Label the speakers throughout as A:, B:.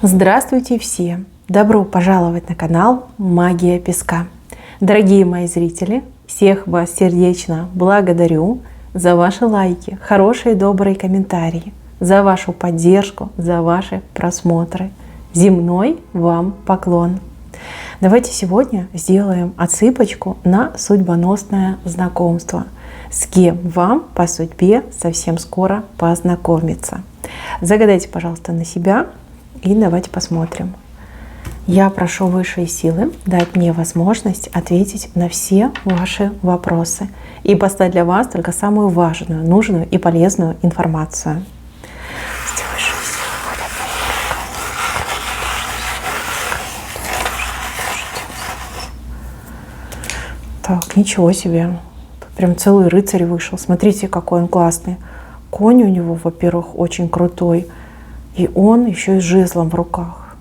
A: Здравствуйте все! Добро пожаловать на канал Магия Песка. Дорогие мои зрители, всех вас сердечно благодарю за ваши лайки, хорошие добрые комментарии, за вашу поддержку, за ваши просмотры. Земной вам поклон! Давайте сегодня сделаем отсыпочку на судьбоносное знакомство, с кем вам по судьбе совсем скоро познакомиться. Загадайте, пожалуйста, на себя и давайте посмотрим. Я прошу высшие силы дать мне возможность ответить на все ваши вопросы и поставить для вас только самую важную, нужную и полезную информацию. Так, ничего себе. Тут прям целый рыцарь вышел. Смотрите, какой он классный. Конь у него, во-первых, очень крутой. И он еще и с жезлом в руках.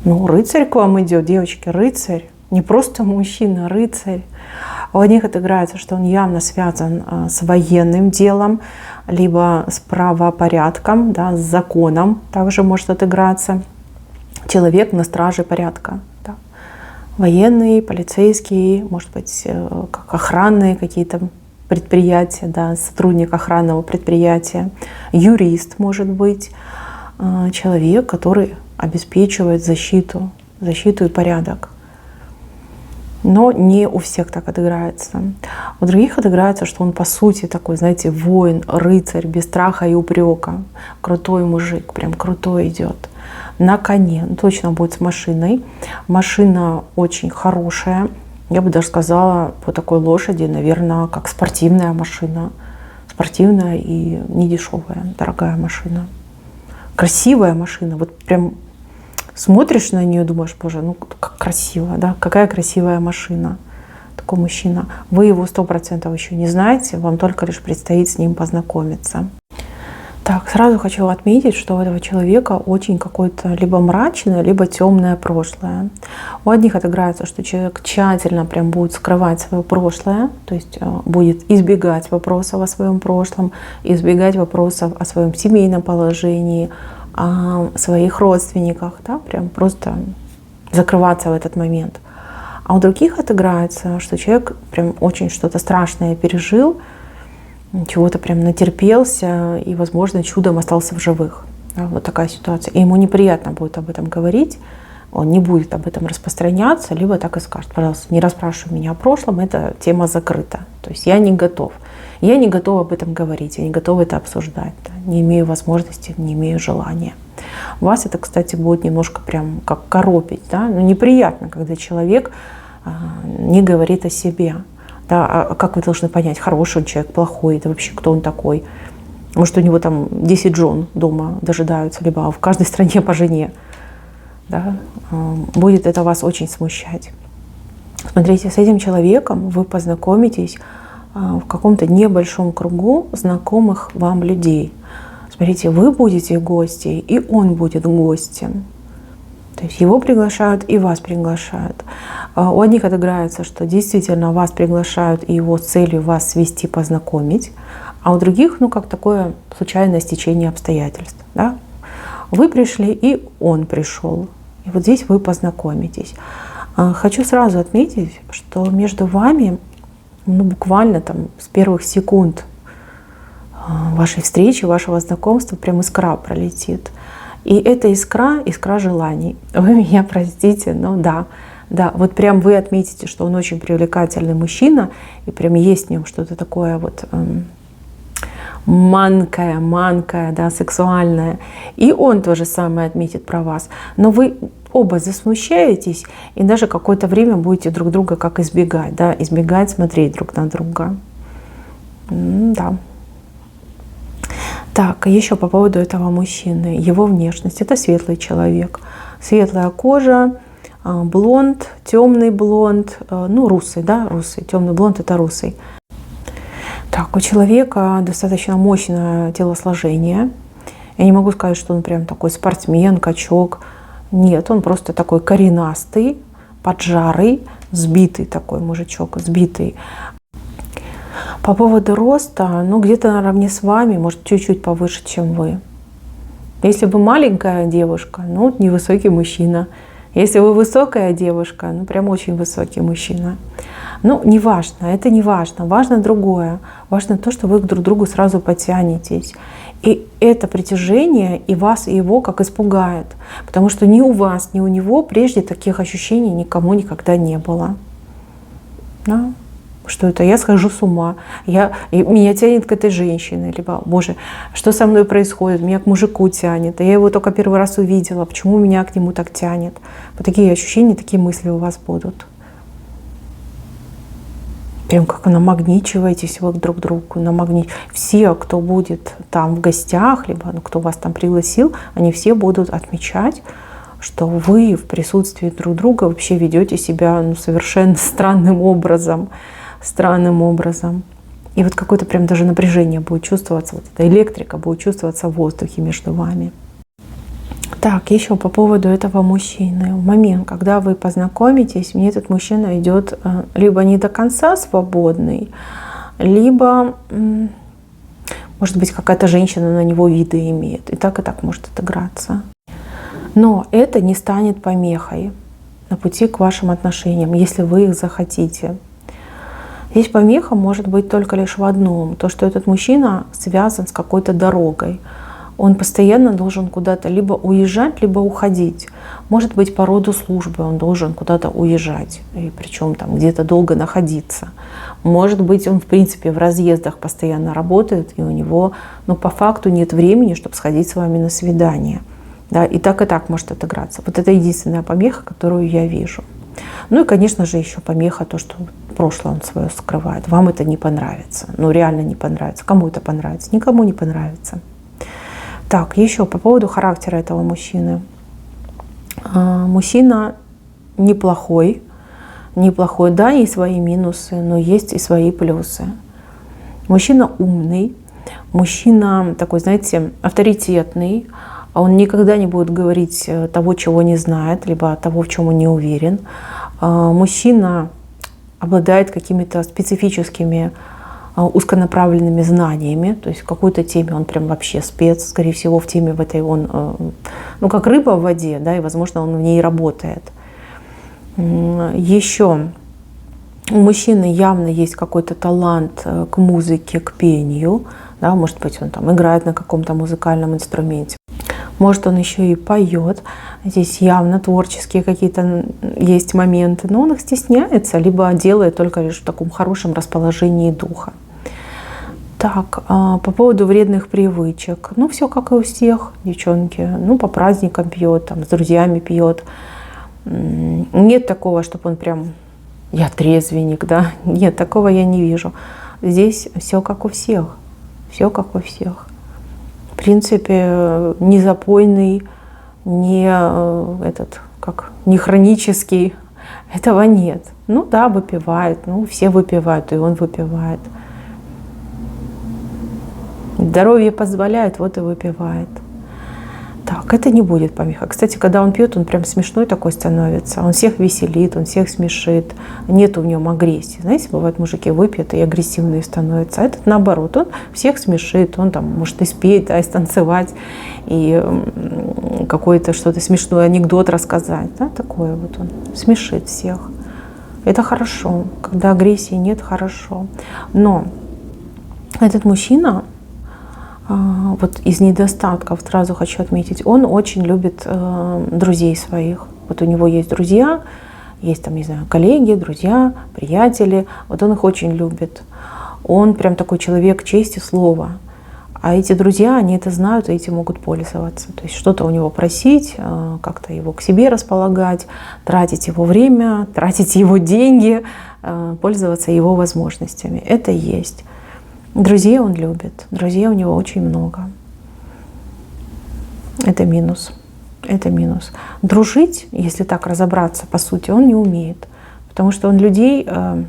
A: Ну, рыцарь к вам идет, девочки, рыцарь. Не просто мужчина, а рыцарь. У одних отыграется, что он явно связан с военным делом, либо с правопорядком, да, с законом также может отыграться. Человек на страже порядка. Да. Военный, полицейский, может быть, как охранные какие-то предприятия, да, сотрудник охранного предприятия, юрист, может быть, человек, который обеспечивает защиту и порядок. Но не у всех так отыграется. У других отыграется, что он по сути такой, знаете, воин, рыцарь, без страха и упрека. Крутой мужик, прям крутой идет. На коне, точно будет с машиной. Машина очень хорошая. Я бы даже сказала, по такой лошади, наверное, как спортивная машина. Спортивная и не дешевая, дорогая машина. Красивая машина. Вот прям смотришь на нее, думаешь, боже, ну как красиво, да? Какая красивая машина. Такой мужчина. Вы его 100% еще не знаете, вам только лишь предстоит с ним познакомиться. Так, сразу хочу отметить, что у этого человека очень какое-то либо мрачное, либо темное прошлое. У одних отыграется, что человек тщательно прям будет скрывать свое прошлое, то есть будет избегать вопросов о своем прошлом, избегать вопросов о своем семейном положении, о своих родственниках, да, прям просто закрываться в этот момент. А у других отыграется, что человек прям очень что-то страшное пережил, чего-то прям натерпелся и, возможно, чудом остался в живых. Да, вот такая ситуация. И ему неприятно будет об этом говорить, он не будет об этом распространяться, либо так и скажет: пожалуйста, не расспрашивай меня о прошлом, эта тема закрыта. То есть я не готов. Я не готова об этом говорить, я не готова это обсуждать. Да, не имею возможности, не имею желания. Вас это, кстати, будет немножко прям как коробить. Да? Ну, неприятно, когда человек не говорит о себе. Да, а как вы должны понять, хороший он человек, плохой, это вообще кто он такой? Может, у него там 10 жен дома дожидаются, либо в каждой стране по жене. Да? Будет это вас очень смущать. Смотрите, с этим человеком вы познакомитесь в каком-то небольшом кругу знакомых вам людей. Смотрите, вы будете гостей, и он будет гостем. То есть его приглашают и вас приглашают. У одних отыграется, что действительно вас приглашают и его с целью вас свести, познакомить. А у других, ну, как такое случайное стечение обстоятельств. Да? Вы пришли, и он пришел. И вот здесь вы познакомитесь. Хочу сразу отметить, что между вами, ну, буквально там с первых секунд вашей встречи, вашего знакомства прям искра пролетит. И эта искра желаний. Вы меня простите, но да, вот прям вы отметите, что он очень привлекательный мужчина, и прям есть в нем что-то такое вот манкое, да, сексуальное. И он то же самое отметит про вас. Но вы оба засмущаетесь, и даже какое-то время будете друг друга как избегать, да, избегать смотреть друг на друга. Да. Так, еще по поводу этого мужчины. Его внешность. Это светлый человек. Светлая кожа, блонд, темный блонд, ну, русый, да, русый. Темный блонд — это русый. Так, у человека достаточно мощное телосложение. Я не могу сказать, что он прям такой спортсмен, качок. Нет, он просто такой коренастый, поджарый, сбитый такой мужичок, сбитый. По поводу роста, ну где-то наравне с вами, может чуть-чуть повыше, чем вы. Если вы маленькая девушка, ну, невысокий мужчина. Если вы высокая девушка, ну, прям очень высокий мужчина. Ну, не важно, это не важно. Важно другое. Важно то, что вы друг к другу сразу потянетесь. И это притяжение и вас, и его как испугает. Потому что ни у вас, ни у него прежде таких ощущений никому никогда не было. Да? Что это? Я схожу с ума, меня тянет к этой женщине, либо, боже, что со мной происходит, меня к мужику тянет, я его только первый раз увидела, почему меня к нему так тянет. Вот такие ощущения, такие мысли у вас будут. Прям как намагничиваетесь вы друг к другу. Все, кто будет там в гостях, либо кто вас там пригласил, они все будут отмечать, что вы в присутствии друг друга вообще ведете себя совершенно странным образом. И вот какое-то прям даже напряжение будет чувствоваться, вот эта электрика будет чувствоваться в воздухе между вами. Так, еще по поводу этого мужчины. В момент, когда вы познакомитесь, мне этот мужчина идет либо не до конца свободный, либо, может быть, какая-то женщина на него виды имеет. И так может отыграться. Но это не станет помехой на пути к вашим отношениям, если вы их захотите. Здесь помеха может быть только лишь в одном. То, что этот мужчина связан с какой-то дорогой. Он постоянно должен куда-то либо уезжать, либо уходить. Может быть, по роду службы он должен куда-то уезжать, и причем там где-то долго находиться. Может быть, он в принципе в разъездах постоянно работает, и у него по факту нет времени, чтобы сходить с вами на свидание. Да, и так может отыграться. Вот это единственная помеха, которую я вижу. Ну и, конечно же, еще помеха то, что прошлое он свое скрывает. Вам это не понравится. Реально не понравится. Кому это понравится? Никому не понравится. Так, еще по поводу характера этого мужчины. Мужчина неплохой. Да, есть свои минусы, но есть и свои плюсы. Мужчина умный. Мужчина такой, знаете, авторитетный. Он никогда не будет говорить того, чего не знает, либо того, в чем он не уверен. Мужчина обладает какими-то специфическими узконаправленными знаниями, то есть в какой-то теме он прям вообще спец, скорее всего, в теме в этой он, как рыба в воде, да, и, возможно, он в ней работает. Еще у мужчины явно есть какой-то талант к музыке, к пению, да, может быть, он там играет на каком-то музыкальном инструменте. Может, он еще и поет. Здесь явно творческие какие-то есть моменты, но он их стесняется, либо делает только лишь в таком хорошем расположении духа. Так, по поводу вредных привычек. Все как и у всех, девчонки. По праздникам пьет, там, с друзьями пьет. Нет такого, чтобы он прям, я трезвенник, да. Нет, такого я не вижу. Здесь все как у всех. Все как у всех. В принципе, не запойный, не хронический. Этого нет. Да, выпивает. Все выпивают, и он выпивает. Здоровье позволяет, вот и выпивает. Так, это не будет помеха. Кстати, когда он пьет, он прям смешной такой становится. Он всех веселит, он всех смешит. Нет в нем агрессии. Знаете, бывают мужики выпьют и агрессивные становятся. А этот наоборот, он всех смешит. Он там может и спеть, да, и станцевать, и какой-то что-то смешной анекдот рассказать. Да, такое вот он смешит всех. Это хорошо. Когда агрессии нет, хорошо. Но этот мужчина, вот из недостатков сразу хочу отметить, он очень любит друзей своих. Вот у него есть друзья, есть там, не знаю, коллеги, друзья, приятели. Вот он их очень любит. Он прям такой человек чести слова. А эти друзья, они это знают и этим могут пользоваться. То есть что-то у него просить, как-то его к себе располагать, тратить его время, тратить его деньги, пользоваться его возможностями. Это есть. Друзей он любит, друзей у него очень много. Это минус. Это минус. Дружить, если так разобраться, по сути, он не умеет. Потому что он людей... я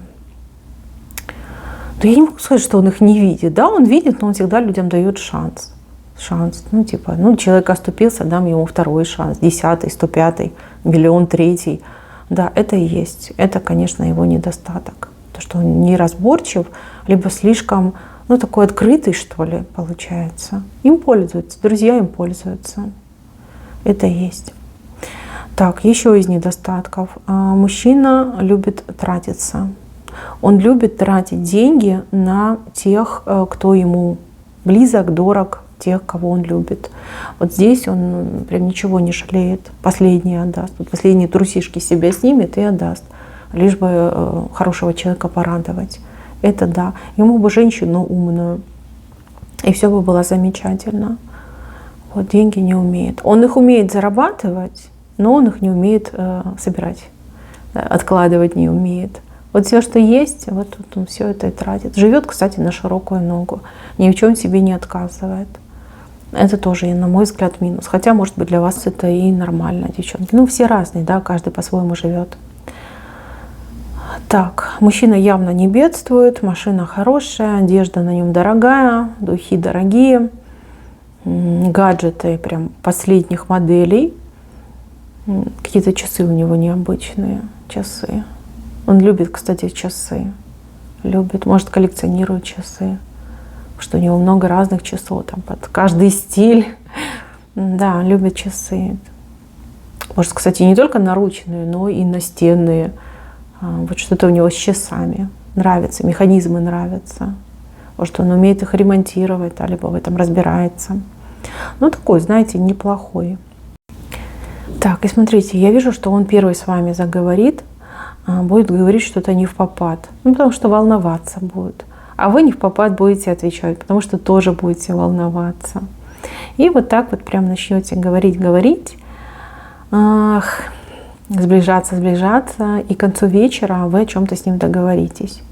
A: не могу сказать, что он их не видит. Да, он видит, но он всегда людям дает шанс. Человек оступился, дам ему второй шанс, 10-й, 105-й, 1-3. Да, это и есть. Это, конечно, его недостаток. То, что он неразборчив, либо слишком ну, такой открытый, что ли, получается. Им пользуются, друзья им пользуются. Это есть. Так, еще из недостатков. Мужчина любит тратиться. Он любит тратить деньги на тех, кто ему близок, дорог, тех, кого он любит. Вот здесь он прям ничего не жалеет. Последние отдаст. Вот последние трусишки себя снимет и отдаст. Лишь бы хорошего человека порадовать. Это да. Ему бы женщину умную. И все бы было замечательно. Вот деньги не умеет. Он их умеет зарабатывать, но он их не умеет собирать. Откладывать не умеет. Вот все, что есть, вот тут он все это и тратит. Живет, кстати, на широкую ногу. Ни в чем себе не отказывает. Это тоже, на мой взгляд, минус. Хотя, может быть, для вас это и нормально, девчонки. Ну, все разные, да, каждый по-своему живет. Так, мужчина явно не бедствует, машина хорошая, одежда на нем дорогая, духи дорогие, гаджеты прям последних моделей. Какие-то часы у него необычные, часы. Он любит, кстати, часы. Любит, может, коллекционирует часы. Потому что у него много разных часов, там, под каждый стиль. Да, он любит часы. Может, кстати, не только наручные, но и настенные. Вот что-то у него с часами нравится, механизмы нравятся. Может, он умеет их ремонтировать, да, либо в этом разбирается. Ну, такой, знаете, неплохой. Так, и смотрите, я вижу, что он первый с вами заговорит, будет говорить что-то не впопад. Ну, потому что волноваться будет. А вы не впопад будете отвечать, потому что тоже будете волноваться. И вот так вот прям начнете говорить. Сближаться, и к концу вечера вы о чем-то с ним договоритесь.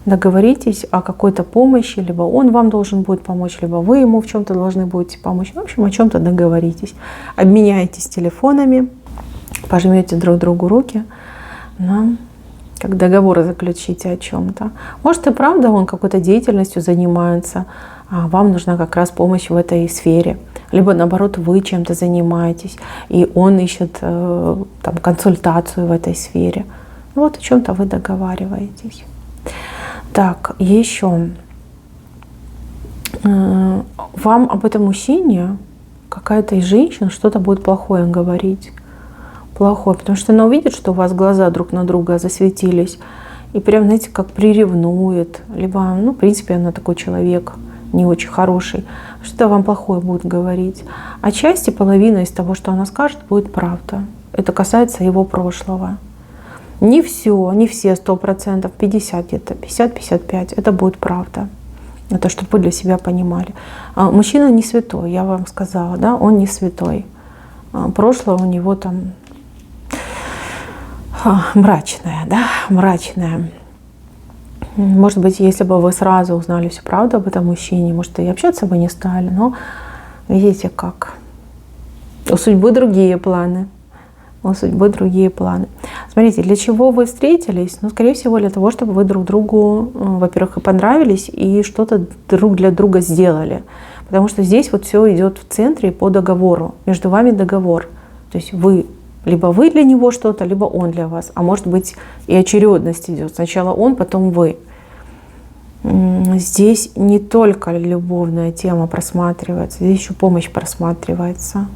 A: Договоритесь о какой-то помощи, либо он вам должен будет помочь, либо вы ему в чем-то должны будете помочь. В общем, о чем-то договоритесь. Обменяйтесь телефонами, пожмете друг другу руки, как договор заключите о чем-то. Может, и правда он какой-то деятельностью занимается, а вам нужна как раз помощь в этой сфере. Либо, наоборот, вы чем-то занимаетесь, и он ищет там, консультацию в этой сфере. Вот о чем-то вы договариваетесь. Так, еще. Вам об этом мужчине какая-то из женщин что-то будет плохое говорить. Плохое, потому что она увидит, что у вас глаза друг на друга засветились, и прям, знаете, как приревнует. Либо, ну, в принципе, она такой человек не очень хороший, что-то вам плохое будет говорить. Отчасти половина из того, что она скажет, будет правда. Это касается его прошлого. Не все, не все 100%, 50 где-то, 50-55, это будет правда. Это чтобы вы для себя понимали. Мужчина не святой, я вам сказала, да, он не святой. Прошлое у него там мрачное, да, мрачное. Может быть, если бы вы сразу узнали всю правду об этом мужчине, может, и общаться бы не стали, но видите как. У судьбы другие планы. У судьбы другие планы. Смотрите, для чего вы встретились? Ну, скорее всего, для того, чтобы вы друг другу, во-первых, и понравились, и что-то друг для друга сделали. Потому что здесь вот все идет в центре по договору. Между вами договор. То есть либо вы для него что-то, либо он для вас. А может быть, и очередность идет. Сначала он, потом вы. Здесь не только любовная тема просматривается, здесь еще помощь просматривается.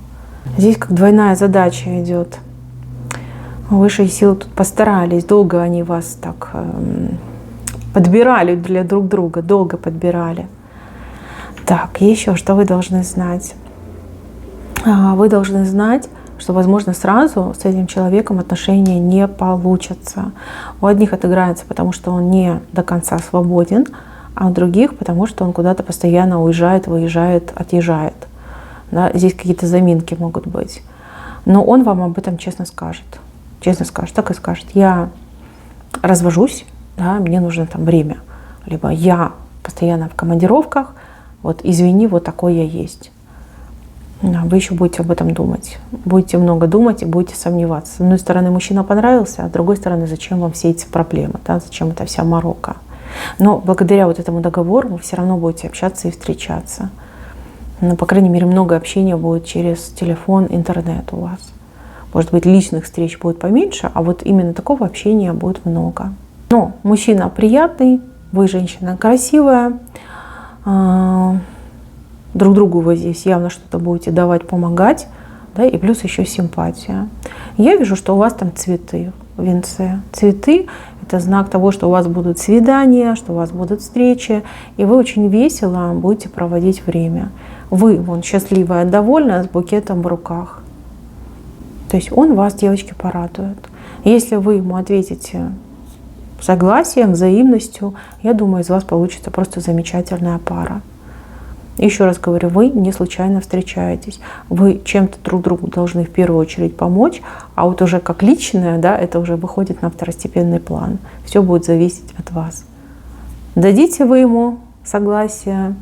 A: Здесь как двойная задача идет. Высшие силы тут постарались, долго они вас так подбирали для друг друга, долго подбирали. Так, еще что вы должны знать? Вы должны знать, что, возможно, сразу с этим человеком отношения не получатся. У одних отыграется, потому что он не до конца свободен, а у других, потому что он куда-то постоянно уезжает, выезжает, отъезжает. Да, здесь какие-то заминки могут быть. Но он вам об этом честно скажет. Честно скажет, так и скажет. Я развожусь, да, мне нужно там время. Либо я постоянно в командировках, вот извини, вот такой я есть. Вы еще будете об этом думать. Будете много думать и будете сомневаться. С одной стороны, мужчина понравился, а с другой стороны, зачем вам все эти проблемы, да? Зачем эта вся морока. Но благодаря вот этому договору вы все равно будете общаться и встречаться. Ну, по крайней мере, много общения будет через телефон, интернет у вас. Может быть, личных встреч будет поменьше, а вот именно такого общения будет много. Но мужчина приятный, Вы женщина красивая, друг другу вы здесь явно что-то будете давать, помогать, да, и плюс еще симпатия. Я вижу, что у вас там цветы в венце. Цветы — это знак того, что у вас будут свидания, что у вас будут встречи, и вы очень весело будете проводить время. Вы вон счастливая, довольная, с букетом в руках. То есть он вас, девочки, порадует. Если вы ему ответите согласием, взаимностью, я думаю, из вас получится просто замечательная пара. Еще раз говорю, вы не случайно встречаетесь. Вы чем-то друг другу должны в первую очередь помочь, а вот уже как личное, да, это уже выходит на второстепенный план. Все будет зависеть от вас. Дадите вы ему согласие,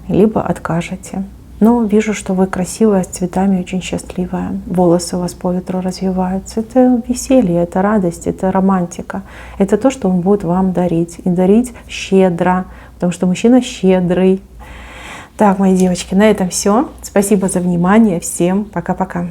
A: либо откажете. Но вижу, что вы красивая, с цветами, очень счастливая. Волосы у вас по ветру развиваются. Это веселье, это радость, это романтика. Это то, что он будет вам дарить. И дарить щедро, потому что мужчина щедрый. Так, мои девочки, на этом все. Спасибо за внимание. Всем пока-пока.